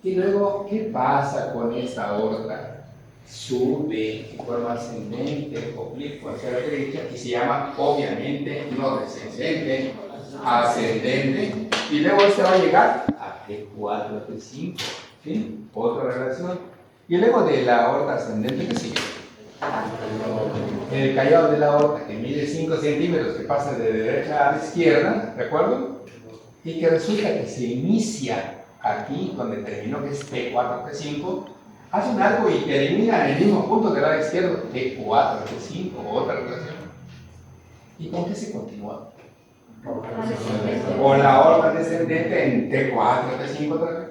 Y luego, ¿qué pasa con esta aorta? Sube en forma ascendente, oblicuo hacia la derecha, y se llama, obviamente, no descendente, ascendente, y luego este va a llegar a T4, T5, ¿sí? Otra relación. Y luego de la aorta ascendente, ¿qué sigue? El callado de la aorta, que mide 5 centímetros, que pasa de derecha a la izquierda, ¿de acuerdo? Y que resulta que se inicia aquí, donde terminó, que es T4, T5, hace un arco y termina en el mismo punto del lado izquierdo, T4, T5, otra relación. ¿Y con qué se continúa? Con la aorta descendente en T4, T5 otra vez.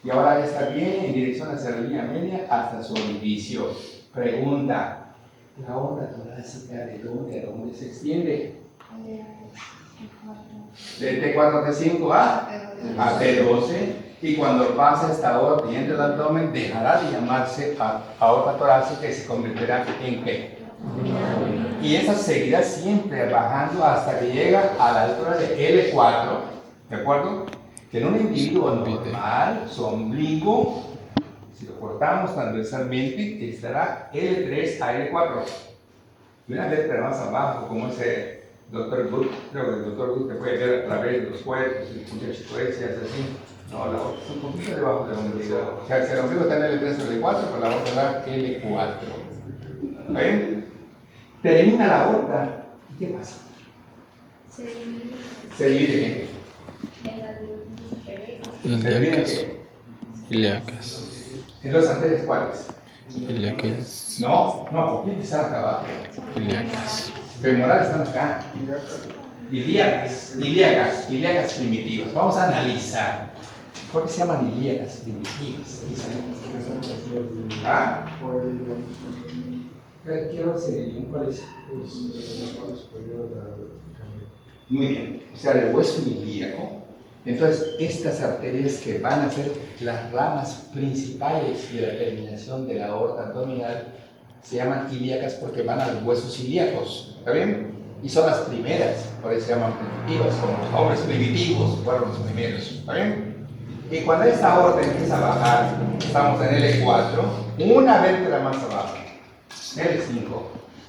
Y ahora está bien en dirección hacia la línea media hasta su inicio. Pregunta, ¿la aorta torácica de dónde a dónde se extiende? De T4 a T5 a T12, y cuando pasa esta aorta y entra el abdomen, dejará de llamarse aorta torácica y se convertirá en ¿qué? Y esa seguirá siempre bajando hasta que llega a la altura de L4, ¿de acuerdo? Que en un individuo normal, su ombligo, si lo cortamos transversalmente, estará L3 a L4. Y una vértebra más abajo, como ese Dr. Good, creo que el Dr. Good te puede ver a través de los cuerpos, y muchas secuencias así. No, la otra es un poquito debajo del ombligo. O sea, si el ombligo está en L3 o L4, pues la otra está L4. ¿Ven? Termina la aorta. ¿Y qué pasa? Se divide Ilíacas. ¿En los anteriores cuáles? Ilíacas. No, poquito están acá abajo. Ilíacas. Femorales están acá. Ilíacas primitivas. Vamos a analizar. ¿Por qué se llaman ilíacas primitivas? ¿Ah? Quiero saber cuál es. Muy bien. O sea, el hueso ilíaco. Entonces, estas arterias que van a ser las ramas principales de la terminación de la aorta abdominal se llaman ilíacas porque van a los huesos ilíacos, ¿está bien? Y son las primeras, por eso se llaman primitivas, como los hombres primitivos fueron los primeros, ¿está bien? Y cuando esta aorta empieza a bajar, estamos en L4, una vértebra más abajo, L5,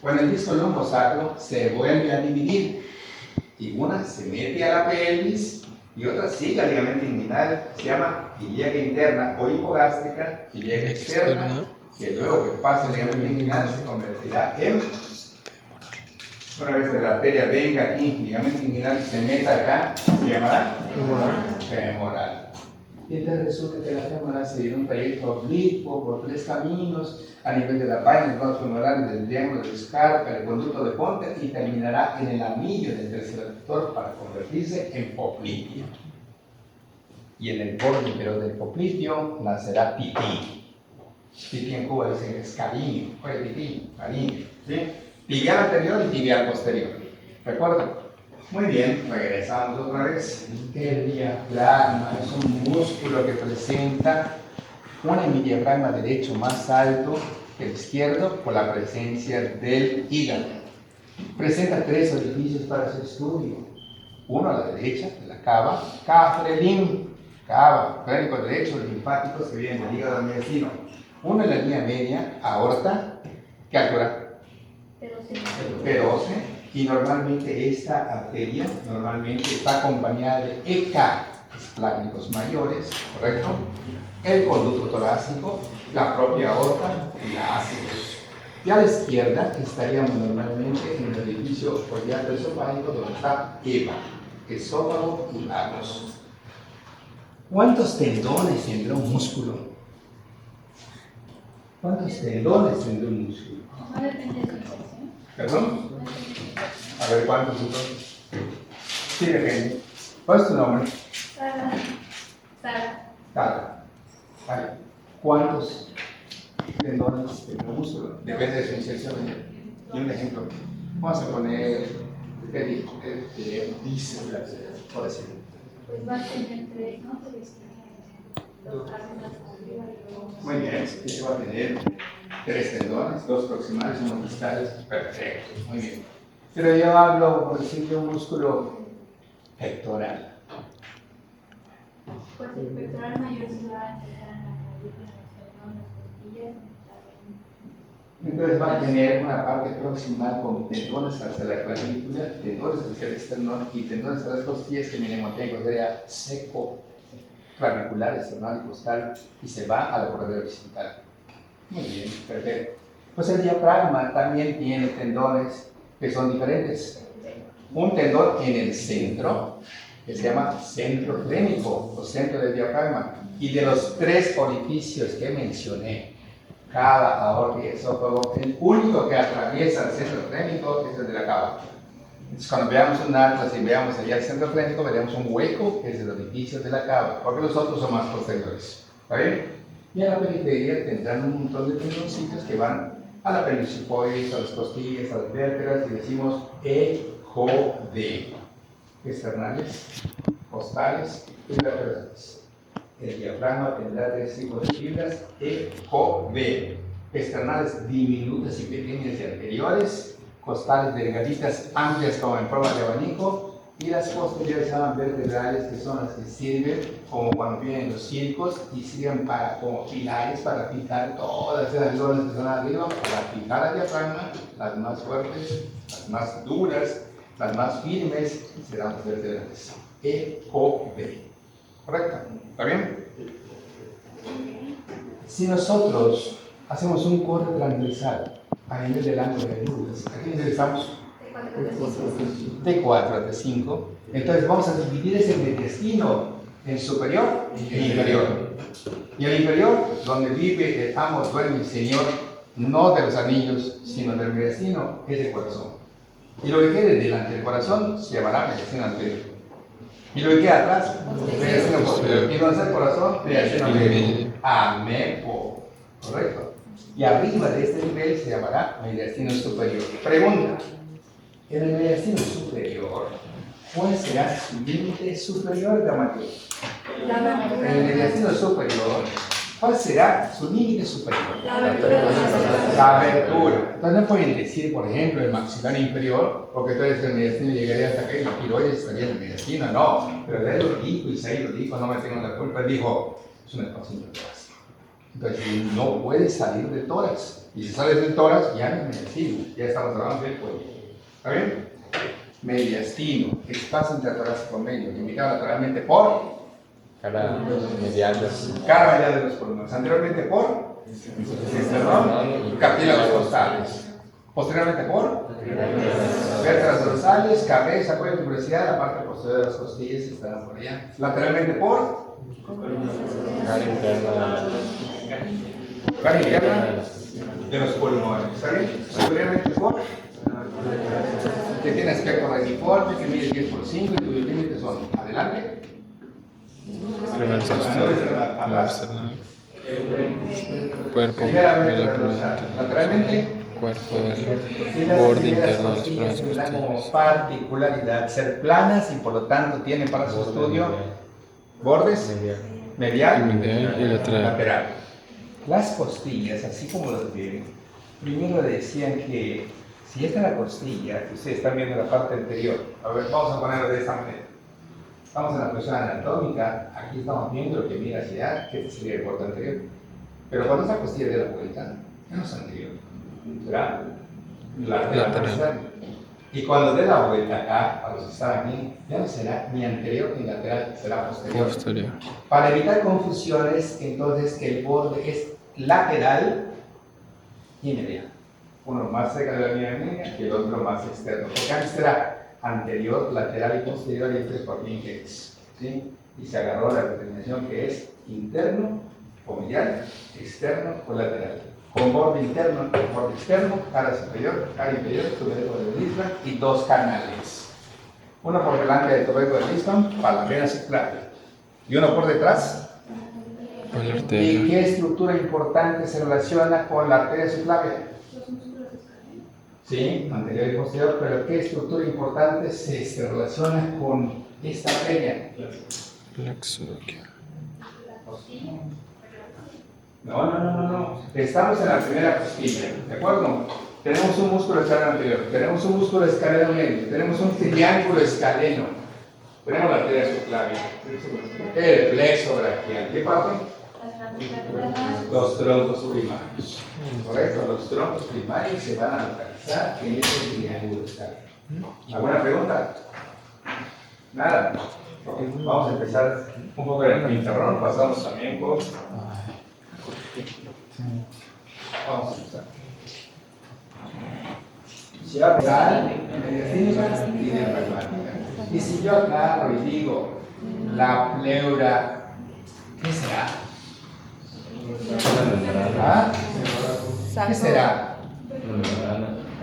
cuando el disco lumbosacro se vuelve a dividir, y una se mete a la pelvis, y otra sigue al ligamento inguinal, se llama ilíaca interna o hipogástrica, ilíaca externa, que luego que pasa el ligamento inguinal se convertirá en, una vez que la arteria venga aquí, ligamento inguinal y se meta acá, se llamará femoral. Y entonces resulta que la fémora se dio un trayecto oblicuo por 3 caminos, a nivel de la vaina, el vaso femoral, del triángulo de Scarpa, el conducto de Ponte, y terminará en el anillo del tercer aductor para convertirse en popliteo. Y en el borde inferior del popliteo nacerá tití. Tití en Cuba dicen que es cariño, oye tití, cariño, ¿sí? Tibial anterior y tibial posterior. ¿Recuerdan? Muy bien, regresamos otra vez. El diafragma es un músculo que presenta un hemidiafragma derecho más alto que el izquierdo por la presencia del hígado. Presenta 3 orificios para su estudio. Uno a la derecha, de la cava, cafrelim, cava, frénico derecho, los linfáticos que vienen del hígado al mediastino. Uno en la línea media, aorta, ¿qué altura? P12. Y normalmente esta arteria está acompañada de ECA, esplácnicos mayores, ¿correcto? El conducto torácico, la propia aorta y la ácidos. Y a la izquierda estaríamos normalmente en el orificio follato esofágico donde está EVA, esófago y vagos. ¿Cuántos tendones tendrá un músculo? ¿Cuántos tendones tendrá un músculo? No depende de su infección. ¿Perdón? A ver, ¿cuántos entonces? Sí, depende. ¿Cuál es tu nombre? Sara. Sara. Sara. Vale. ¿Cuántos tendones tendrá un músculo? Depende de su inserción. Y un ejemplo. Vamos a poner bíceps, por decirlo. Pues va a tener 3, ¿no? Dos armas arriba y luego. Muy bien, este va a tener 3 tendones, 2 proximales y 1 distales. Perfecto, muy bien. Pero yo hablo, por decir, de un músculo pectoral. Pues el pectoral mayor se va a empezar en la clavícula, en las costillas, Entonces va a tener una parte proximal con tendones hacia la clavícula, tendones hacia el esternón y tendones hacia las costillas que vienen en sería seco, clavicular, esternal y costal, y se va a la corredera occipital. Muy bien, perfecto. Pues el diafragma también tiene tendones que son diferentes. Un tendón en el centro, que se llama centro frénico, o centro del diafragma, y de los 3 orificios que mencioné, cava, aorta y esófago, el único que atraviesa el centro frénico es el de la cava. Entonces, cuando veamos un atlas y veamos allá el centro frénico, veremos un hueco que es el orificio de la cava, porque los otros son más posteriores. ¿Está bien? Y en la periferia tendrán un montón de tendoncitos que van a la pelvis, a las costillas, a las vértebras, y decimos EJD. Externales, costales y laterales. El diafragma tendrá 3 tipos de fibras EJD. Externales diminutas y pequeñas y anteriores, costales delgaditas, amplias como en forma de abanico, y las posteriores se llaman vertebrales, que son las que sirven como cuando vienen los circos y sirven como pilares para fijar todas esas zonas que están arriba, para fijar al diafragma, las más fuertes, las más duras, las más firmes, serán las vertebrales. EJD. ¿Correcto? ¿Está bien? Si nosotros hacemos un corte transversal a nivel del ángulo de Lewis, ¿a qué nivel estamos? T4 a T5. Entonces vamos a dividir ese mediastino en superior e inferior. Y el inferior, donde vive el amo, duerme el señor, no de los anillos, sino del mediastino, es el corazón. Y lo que quede delante del corazón se llamará mediastino anterior. Y lo que queda atrás, mediastino posterior. Y donde está el corazón, mediastino medio. Amepo. Correcto. Y arriba de este nivel se llamará mediastino superior. Pregunta. En el mediastino superior, ¿cuál será su límite superior, Gamaliel? En el mediastino superior, ¿cuál será su límite superior? La abertura. Entonces no pueden decir, por ejemplo, el maxilar inferior, porque entonces el mediastino llegaría hasta acá y la tiroides estaría en el mediastino. No, pero él lo dijo, Isaí lo dijo, no me tengo la culpa. Él dijo, es un espacio torácico. Entonces no puede salir del tórax. Y si sale del tórax, ya no es mediastino, ya estamos hablando del cuello. ¿Está bien? Mediastino, espacio intertorácico medio, limitado lateralmente por Cara medial. cara medial de los pulmones, anteriormente por esternón y cartílagos costales, posteriormente por vértebras dorsales, cabeza, cuello, tuberosidad, la parte posterior de las costillas estarán por allá, lateralmente por Cara interna. Cara interna de los pulmones, ¿está bien? Superiormente por que tiene aspecto reniforme, que mide 10 por 5 y cuyos límites son adelante, Primer sostén. Cuerpo de primeramente la columna. lateralmente, Cuerpo del y las borde primeras interno de las costillas primeras tendrán como costillas. particularidad ser planas y por lo tanto tienen para su estudio bordes medial Medial y lateral. Las costillas, así como los vieron, primero decían que si esta es la costilla, que ustedes están viendo la parte anterior, a ver, vamos a ponerlo de esta manera. Estamos en la posición anatómica, aquí estamos viendo lo que mira hacia allá, que este sería el borde anterior. Pero cuando esa costilla de la vuelta, ya no es anterior, será lateral. Y cuando dé la vuelta acá, a los que están aquí, ya no será ni anterior ni lateral, será posterior. Posterior. Para evitar confusiones, entonces el borde es lateral y medial. Uno más cerca de la línea media y el otro más externo. Porque antes era anterior, lateral y posterior, y esto es por index, ¿sí? Y se agarró la determinación que es interno o medial, externo o lateral. Con borde interno y borde externo, cara superior, cara inferior, tuberco de Lisbon y dos canales. Uno por delante del tuberco de Lisbon para la vena subclavia y uno por detrás. Por la ¿Y arteria. qué estructura importante se relaciona con la arteria subclavia? Los músculos escalenos. Sí, anterior y posterior, pero ¿qué estructura importante se relaciona con esta arteria? Plexo braquial. No. Estamos en la primera costilla, ¿de acuerdo? Tenemos un músculo escaleno anterior, tenemos un músculo escaleno medio, tenemos un triángulo escaleno, tenemos la arteria subclavia, el plexo braquial. ¿Qué parte? Los troncos primarios. Correcto, los troncos primarios se van a localizar en ese triángulo escaleno. ¿Alguna pregunta? Nada. Ok, vamos a empezar un poco en el pintarrón, pasamos también por. Vamos a empezar. Si yo acá, medicina y diafragmática. Y si yo agarro y digo la pleura, ¿qué será? ¿Ah? ¿Qué será?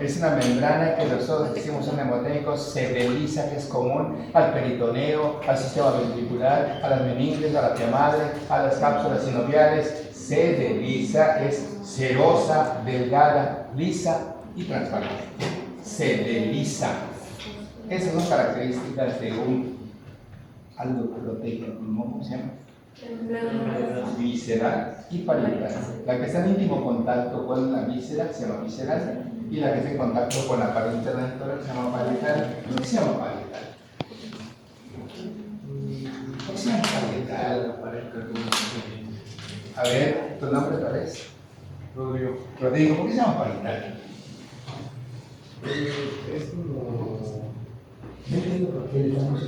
Es una membrana que nosotros decimos en mnemotécnicos se desliza, que es común al peritoneo, al sistema ventricular, a las meninges, a la tía madre, a las cápsulas sinoviales. Se desliza, es serosa, delgada, lisa y transparente. Se desliza. Esas son características de un aldoproteína pulmón, ¿cómo se llama? Visceral y parietal. La que está en íntimo contacto con la víscera se llama visceral y la que está en contacto con la pared interna del tórax se llama parietal. ¿Por qué se llama parietal? ¿Por qué se llama parietal? A ver, ¿tu nombre otra vez? Rodrigo. Rodrigo, ¿por qué se llama parietal? Es como. No entiendo por qué le damos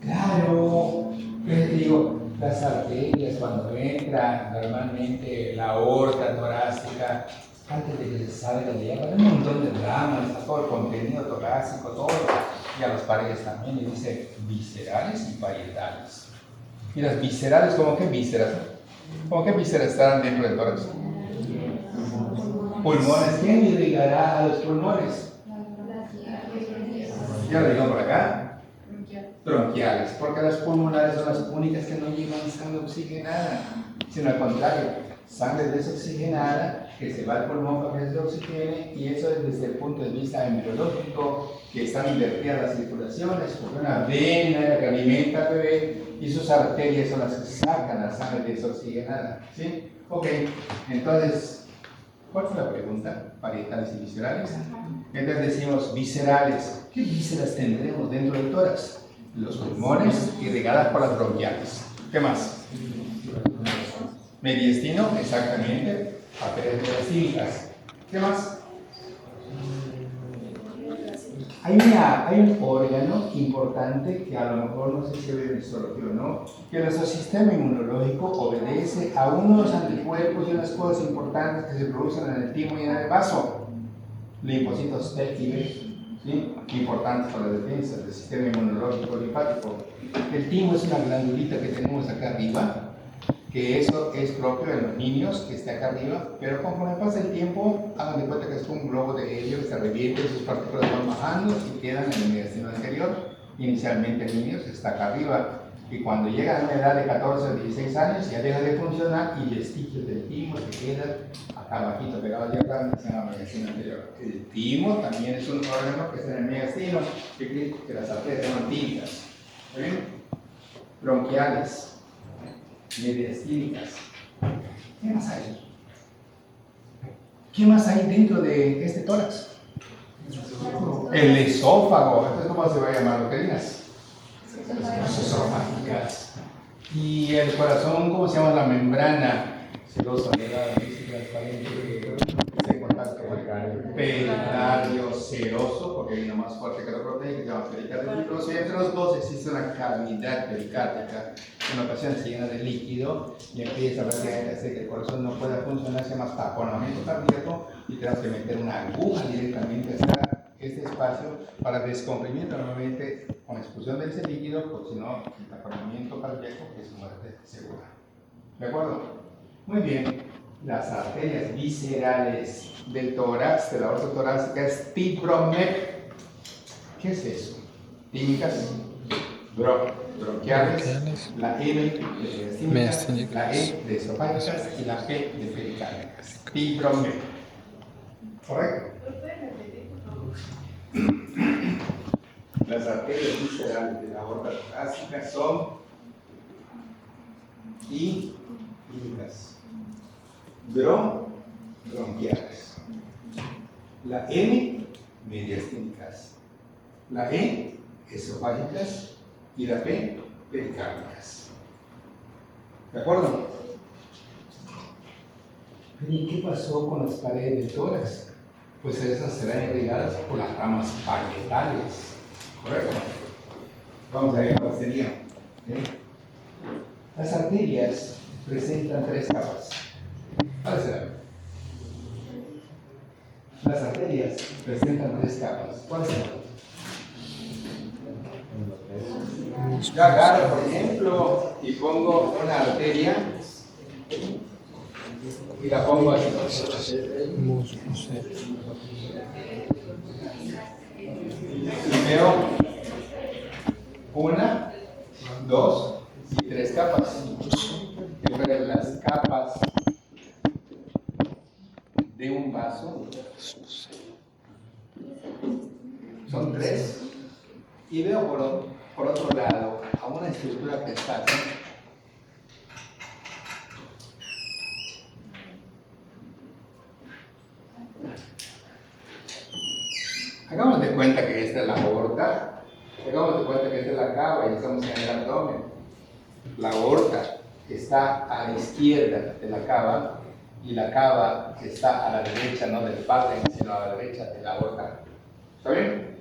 Claro, les digo, las arterias cuando entran, normalmente la aorta torácica, antes de que se salga de ella, hay un montón de dramas, todo el contenido torácico, todo, y a las paredes también, y dice viscerales y parietales. Y las viscerales, ¿cómo qué vísceras? ¿Cómo qué vísceras estarán dentro del tórax? Pulmones, ¿quién irrigará a los pulmones? Ya lo digo por acá. Bronquiales, porque las pulmonares son las únicas que no llevan sangre oxigenada, sino al contrario, sangre desoxigenada que se va al pulmón para que se oxigene, y eso es desde el punto de vista embriológico, que están invertidas las circulaciones, porque una vena es la que alimenta al bebé y sus arterias son las que sacan la sangre desoxigenada. ¿Sí? Ok, entonces, ¿cuál fue la pregunta? ¿Parietales y viscerales? Entonces decimos viscerales. ¿Qué vísceras tendremos dentro del tórax? Los pulmones irrigadas por las bronquiales. ¿Qué más? Mediastino, exactamente, arterias mediastínicas. ¿Qué más? Hay un órgano importante que a lo mejor no sé si ve en histología o no, que nuestro sistema inmunológico obedece a unos anticuerpos y unas cosas importantes que se producen en el timo y en el vaso. Linfocitos T y B. ¿sí? Importantes para la defensa del sistema inmunológico linfático. El timo es una glandulita que tenemos acá arriba, que eso es propio de los niños, que está acá arriba, pero conforme pasa el tiempo, hagan de cuenta que es un globo de helio que se revierte, sus partículas van bajando y quedan en el mediastino anterior. Inicialmente en niños está acá arriba, y cuando llegan a una edad de 14 o 16 años ya deja de funcionar y vestigios del timo se quedan acá abajito, pegado al diafragma, que se llama mediastino anterior. El timo también es un órgano que está en el mediastino, que las arterias se llaman tímicas, ¿bien? Bronquiales, mediastínicas. ¿Qué más hay? ¿Qué más hay dentro de este tórax? El esófago. Entonces, ¿cómo se va a llamar? ¿Lo que digas? Las esofágicas. Y el corazón, ¿cómo se llama? La membrana sedosa, delgada, transparente, está en contacto con el pericardio seroso, porque hay uno más fuerte que la proteína, que se llama pericardio fibroso, y entre los dos existe una cavidad pericárdica. En ocasiones se llena de líquido y empieza a hacer que el corazón no pueda funcionar, se llama taponamiento cardíaco, y tenemos que meter una aguja directamente hasta este espacio para descomprimirlo nuevamente con expulsión de ese líquido, porque si no, el taponamiento cardíaco es muerte segura. ¿De acuerdo? Muy bien. Las arterias viscerales del tórax, de la aorta torácica, es fibromet. ¿Qué es eso? Tímicas, bronquiales, la M de mediastínicas, la E de esofágicas y la P de pericárdicas. Fibromet. ¿Correcto? Las arterias viscerales de la aorta torácica son tímicas, bronquiales, la M mediastínicas, la E esofágicas y la P pericárdicas. ¿De acuerdo? ¿Y qué pasó con las paredes del tórax? Pues esas serán irrigadas por las ramas parietales. ¿Correcto? Vamos a ver cuál sería. ¿Sí? Las arterias presentan tres capas. ¿Cuáles serán? Las arterias presentan tres capas. ¿Cuáles serán? Yo agarro, por ejemplo, y pongo una arteria y la pongo así. Y veo una, dos y tres capas. Yo veo las capas de un vaso. Son tres. Y veo por otro lado a una estructura que está aquí. Hagamos de cuenta que esta es la aorta, hagamos de cuenta que esta es la cava y estamos en el abdomen. La aorta está a la izquierda de la cava y la cava está a la derecha, no del padre, sino a la derecha de la aorta. ¿Está bien?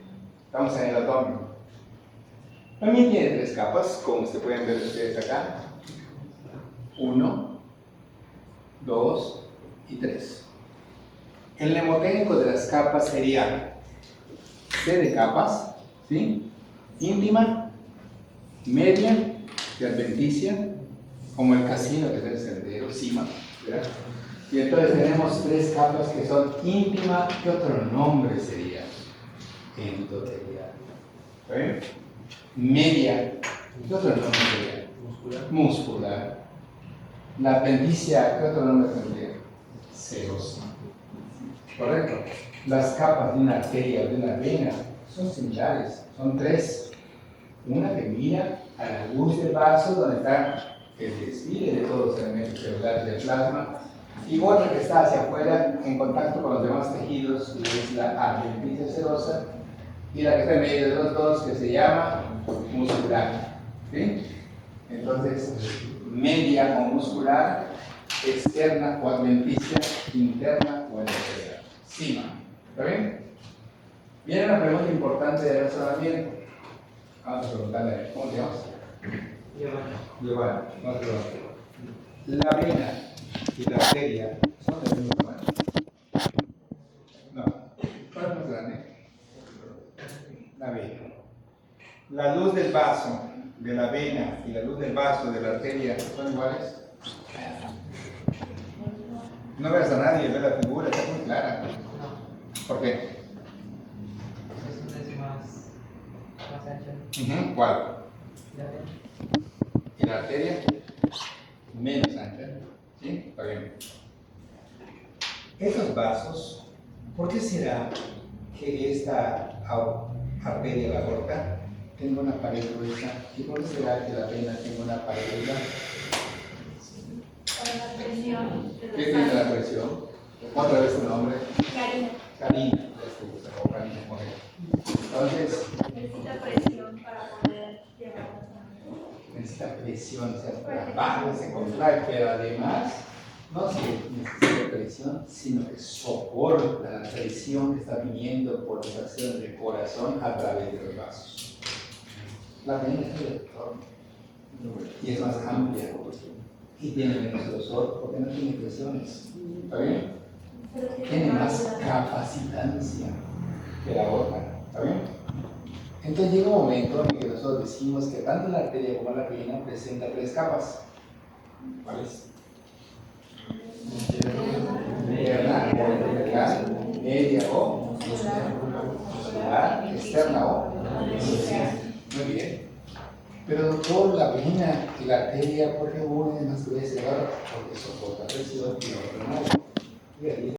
Estamos en el abdomen. También tiene tres capas, como se pueden ver ustedes acá. 1, 2 y 3. El mnemotécnico de las capas sería C de capas, ¿sí? Íntima, media y adventicia, como el casino que es el sendero, cima, ¿verdad? Y entonces tenemos tres capas que son íntima. ¿Qué otro nombre sería? Endotelial. ¿Sí? Media. ¿Qué otro nombre sería? Muscular. La adventicia, ¿qué otro nombre tendría? Serosa. ¿Correcto? Las capas de una arteria o de una vena son similares, son tres. Una que mira a la luz del vaso, donde está el desfile de todos los elementos celulares del plasma, y otra que está hacia afuera en contacto con los demás tejidos, que es la adventicia serosa, y la que está en medio de los dos, que se llama muscular. ¿Sí? Entonces, media o muscular, externa o adventicia, interna o endotelial. Cima. ¿Está bien? Viene una pregunta importante de razonamiento. Vamos a preguntarle, ¿cómo te llamas? Giovanni. Vamos a preguntar. La vena y la arteria son del mismo tamaño. No. ¿Cuál es más grande? la vena. La luz del vaso de la vena y la luz del vaso de la arteria son iguales. No veas a nadie, ve la figura, está muy clara. ¿Por qué? Es más ancha. ¿Cuál? Ya ven. Y la arteria menos ancha. ¿Sí? Está bien. Estos vasos, ¿por qué será que esta arteria, la aorta, tenga una pared gruesa? ¿Y por qué será que la vena tenga una pared gruesa? Para la presión de ¿Qué tiene la presión? Otra vez tu nombre. Karina. Karina. Karina, por ejemplo. Entonces, Necesita presión para poder llevar la sangre. necesita presión, o sea, para abajo se contrae, pero además no se necesita presión, sino que soporta la presión que está viniendo por las acciones del corazón a través de los vasos. La vena es el retorno y es más amplia y tiene menos grosor porque no tiene presiones. ¿Está bien? Pero Tiene más capacitancia que la aorta. ¿Está bien? Entonces llega un momento en que nosotros decimos que tanto la arteria como la vena presenta 3 capas. ¿Cuáles? Interna, vertical, media o muscular, externa o social. Muy bien. Pero doctor, la vena y la arteria, ¿por qué una es más gruesa y la otra? Porque soporta presión y la otra no.